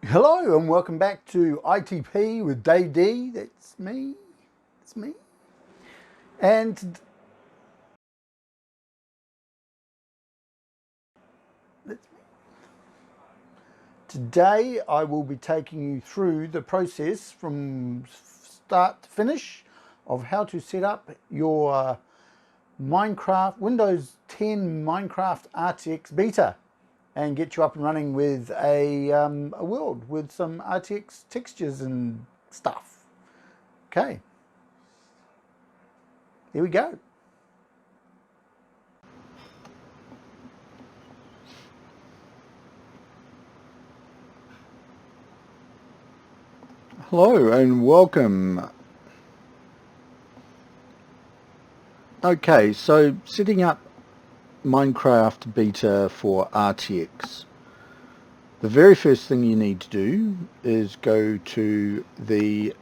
Hello and welcome back to ITP with Dave D. That's me. It's me. And today I will be taking you through the process from start to finish of how to set up your Windows 10 Minecraft RTX Beta and get you up and running with a world with some RTX textures and stuff. Okay, here we go. Hello and welcome. Okay, so setting up Minecraft Beta for RTX. The very first thing you need to do is go to the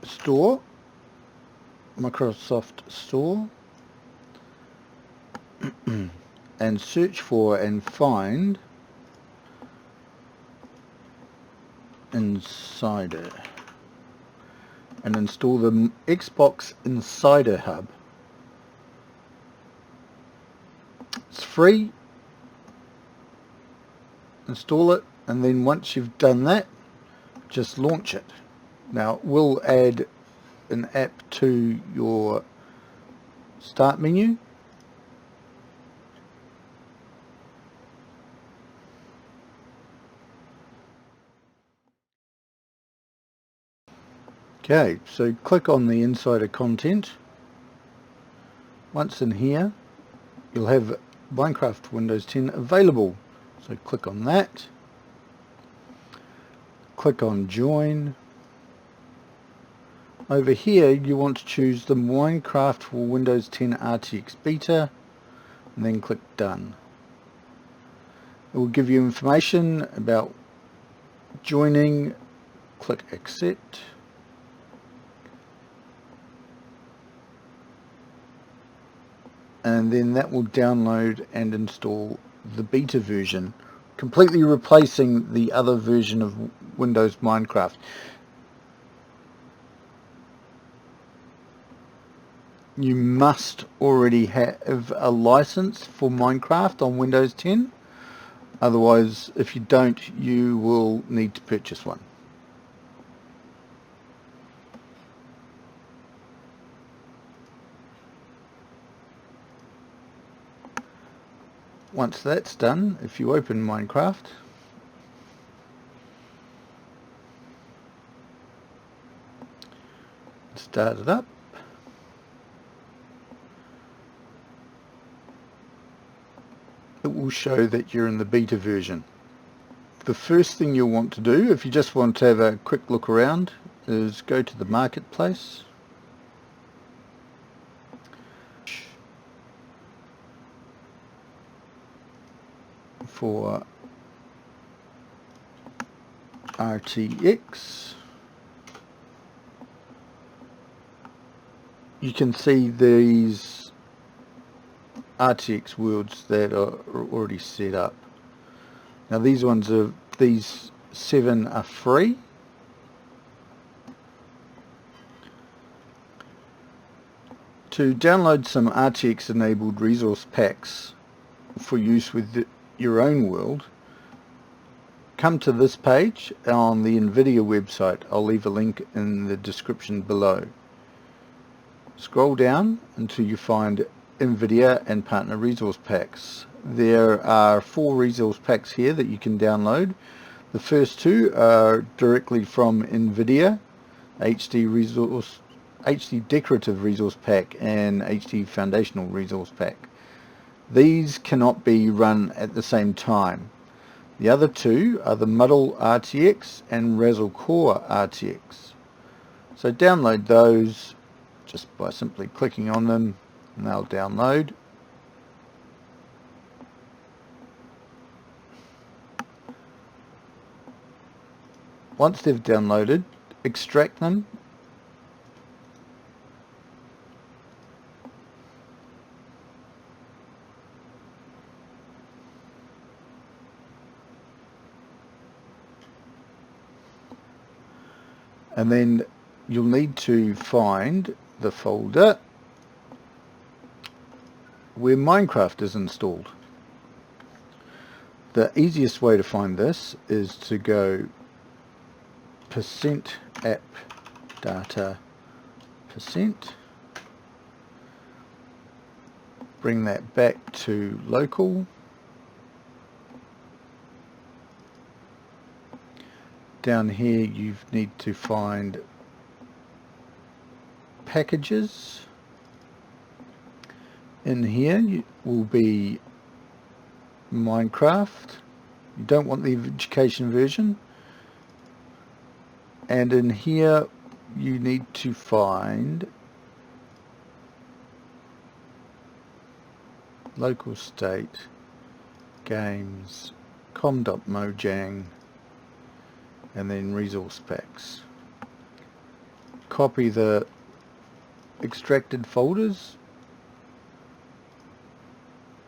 store, Microsoft Store, and search for and find Insider and install the Xbox Insider Hub. It's free. Install it, and then once you've done that, just launch it. Now we'll add an app to your start menu. Okay, so click on the insider content. Once in here, you'll have Minecraft Windows 10 available. So click on that. Click on join. Over here, you want to choose the Minecraft for Windows 10 RTX Beta, and then click done. It will give you information about joining. Click accept. And then that will download and install the beta version, completely replacing the other version of Windows Minecraft. You must already have a license for Minecraft on Windows 10, otherwise if you don't, you will need to purchase one. Once that's done, if you open Minecraft, start it up, it will show that you're in the beta version. The first thing you'll want to do, if you just want to have a quick look around, is go to the marketplace. For RTX, you can see these RTX worlds that are already set up. Now these 7 are free. To download some RTX enabled resource packs for use with your own world, come to this page on the NVIDIA website. I'll leave a link in the description below. Scroll down until you find NVIDIA and partner resource packs. There are 4 resource packs here that you can download. The first 2 are directly from NVIDIA, HD Decorative Resource Pack and HD Foundational Resource Pack. These cannot be run at the same time. The other 2 are the Muddle RTX and Razzle Core RTX. So download those just by simply clicking on them, and they'll download. Once they've downloaded, extract them . and then you'll need to find the folder where Minecraft is installed. The easiest way to find this is to go %AppData %, bring that back to local, down here you need to find packages. In here will be Minecraft. You don't want the education version, and in here you need to find LocalState games com.mojang and then resource packs. Copy the extracted folders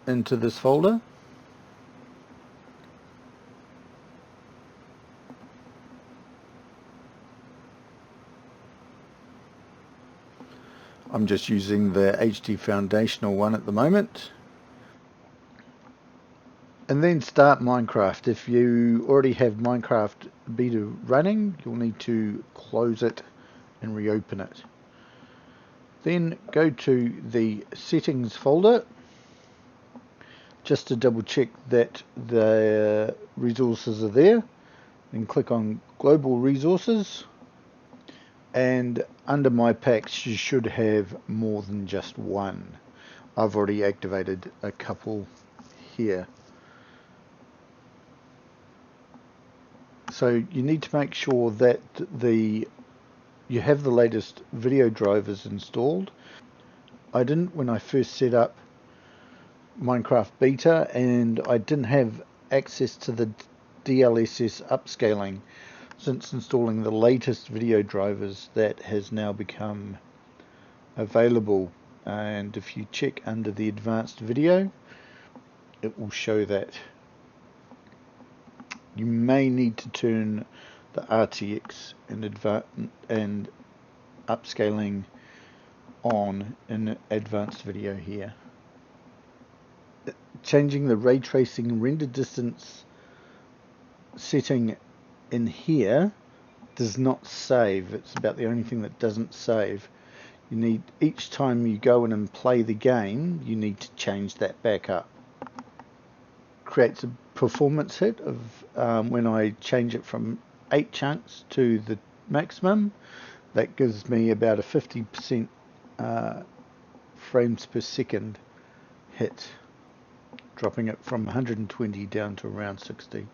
into this folder. I'm just using the HD Foundational one at the moment. And then start Minecraft. If you already have Minecraft Beta running, you'll need to close it and reopen it. Then go to the settings folder just to double check that the resources are there. Then click on Global Resources, and under My Packs you should have more than just one. I've already activated a couple here. So you need to make sure that you have the latest video drivers installed. I didn't when I first set up Minecraft Beta, and I didn't have access to the DLSS upscaling. Since installing the latest video drivers, that has now become available, and if you check under the advanced video, it will show that. You may need to turn the RTX and upscaling on in advanced video here. Changing the ray tracing render distance setting in here does not save. It's about the only thing that doesn't save. You need, each time you go in and play the game, you need to change that back up. Creates a performance hit of when I change it from 8 chunks to the maximum. That gives me about a 50% frames per second hit, dropping it from 120 down to around 60.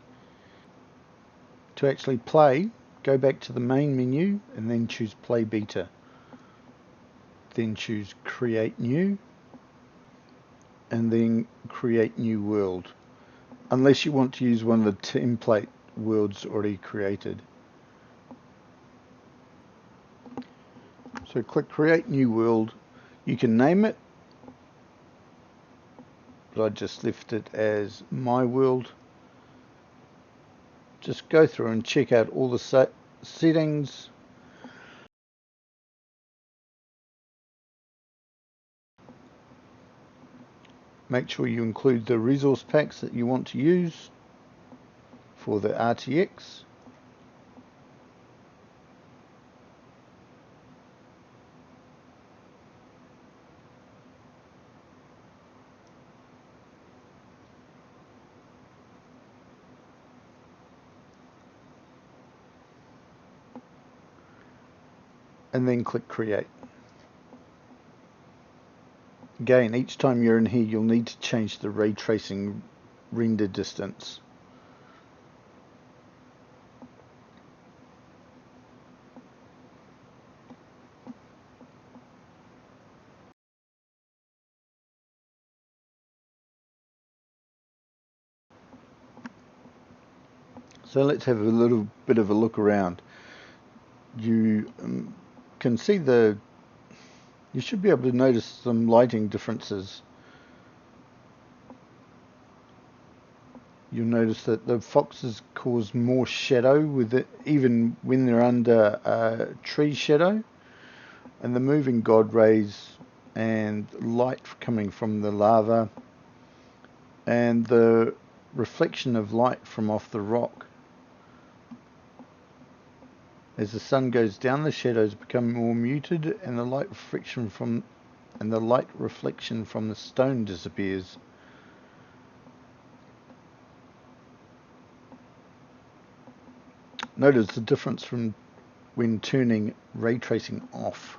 To actually play, go back to the main menu and then choose Play Beta. Then choose Create New, and then Create New World, unless you want to use one of the template worlds already created. So click Create New World. You can name it, but I just left it as My World. Just go through and check out all the settings. Make sure you include the resource packs that you want to use for the RTX. And then click Create. Again, each time you're in here, you'll need to change the ray tracing render distance. So let's have a little bit of a look around. You can see you should be able to notice some lighting differences. You'll notice that the foxes cause more shadow with it, even when they're under tree shadow, and the moving god rays and light coming from the lava and the reflection of light from off the rock. As the sun goes down, the shadows become more muted and the light reflection from the stone disappears. Notice the difference from when turning ray tracing off.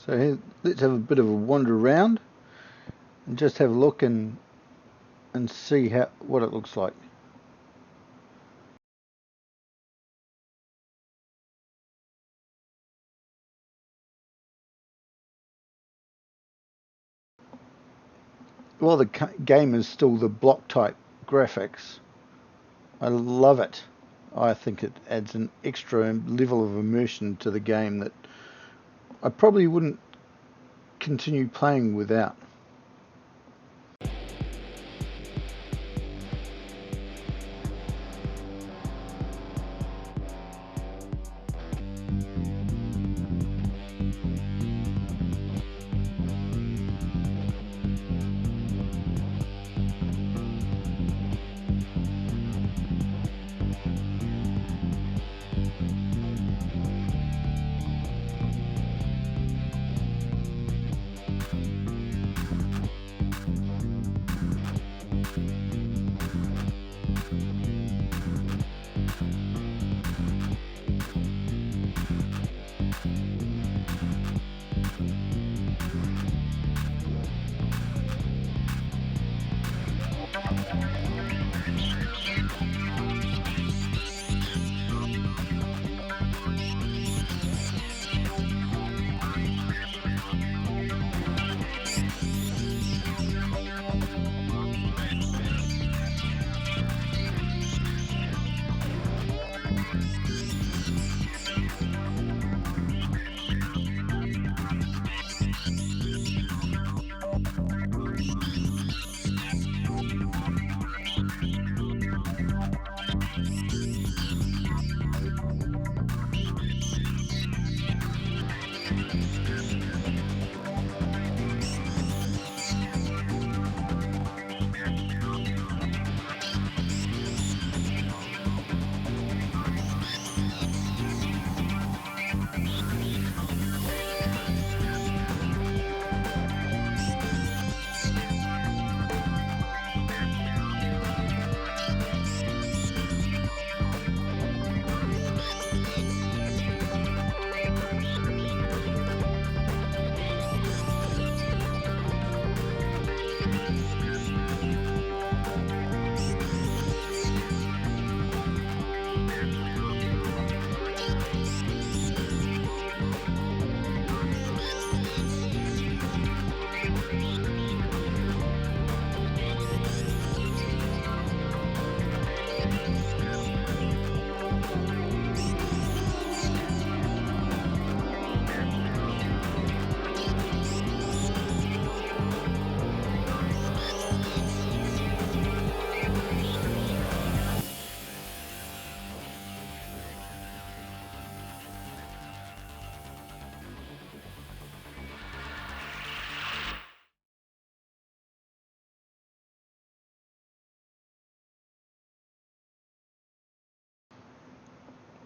So here, let's have a bit of a wander around and just have a look and see what it looks like. While the game is still the block type graphics, I love it. I think it adds an extra level of immersion to the game that I probably wouldn't continue playing without.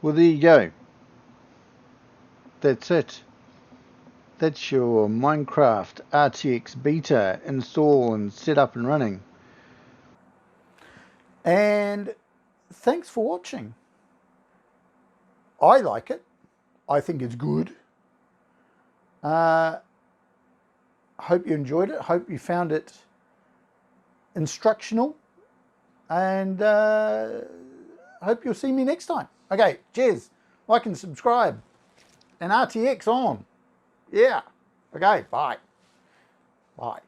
Well, there you go. That's it. That's your Minecraft RTX Beta install and set up and running. And thanks for watching. I like it. I think it's good. Hope you enjoyed it. Hope you found it instructional. And hope you'll see me next time. Okay, cheers. Like and subscribe. And RTX on. Yeah. Okay, bye. Bye.